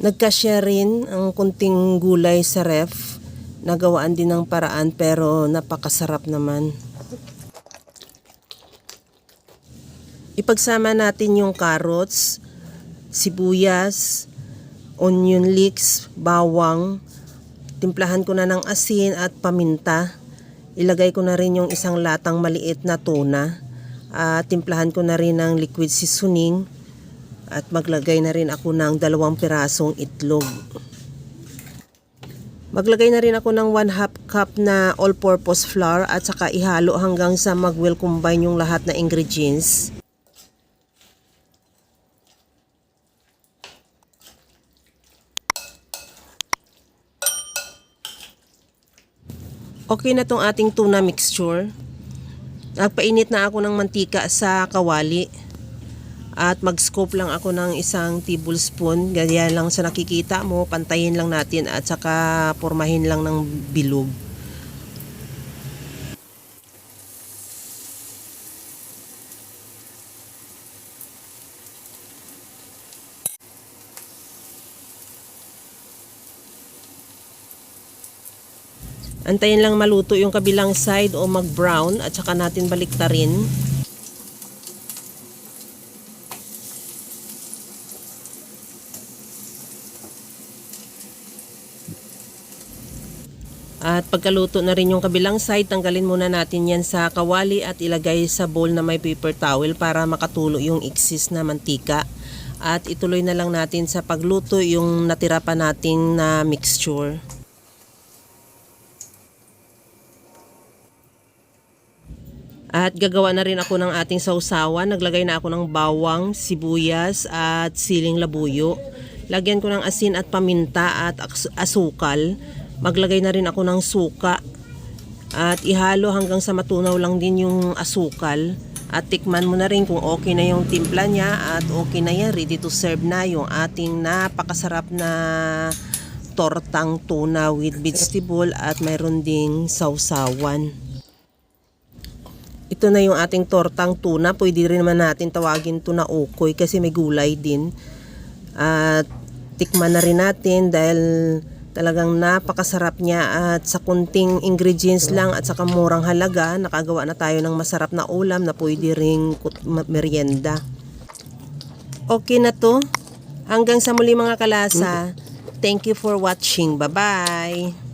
Nagkasya rin ang kunting gulay sa ref. Nagawaan din ng paraan pero napakasarap naman. Ipagsama natin yung carrots, sibuyas, onion leeks, bawang. Timplahan ko na ng asin at paminta. Ilagay ko na rin yung isang latang maliit na tuna. Timplahan ko na rin ng liquid seasoning. At maglagay na rin ako ng 2 pirasong itlog. Maglagay na rin ako ng 1/2 cup na all-purpose flour at saka ihalo hanggang sa mag-well combine yung lahat na ingredients. Okay na tong ating tuna mixture. Nagpainit na ako ng mantika sa kawali. At mag-scoop lang ako ng 1 tablespoon. Ganyan lang sa nakikita mo. Pantayin lang natin at saka pormahin lang ng bilog. Antayin lang maluto yung kabilang side o mag-brown at saka natin baliktarin. At pagkaluto na rin yung kabilang side, tanggalin muna natin yan sa kawali at ilagay sa bowl na may paper towel para makatulo yung excess na mantika. At ituloy na lang natin sa pagluto yung natira pa nating na mixture. At gagawa na rin ako ng ating sausawan. Naglagay na ako ng bawang, sibuyas at siling labuyo. Lagyan ko ng asin at paminta at asukal. Maglagay na rin ako ng suka at ihalo hanggang sa matunaw lang din yung asukal. At tikman mo na rin kung okay na yung timpla niya at okay na yan, ready to serve na yung ating napakasarap na tortang tuna with vegetable at mayroon ding sausawan. Ito na yung ating tortang tuna. Pwede rin naman natin tawagin to na ukoy kasi may gulay din. At tikman na rin natin dahil talagang napakasarap niya at sa kunting ingredients lang at saka murang halaga, nakagawa na tayo ng masarap na ulam na pwede ring merienda. Okay na to. Hanggang sa muli mga kalasa. Thank you for watching. Bye-bye.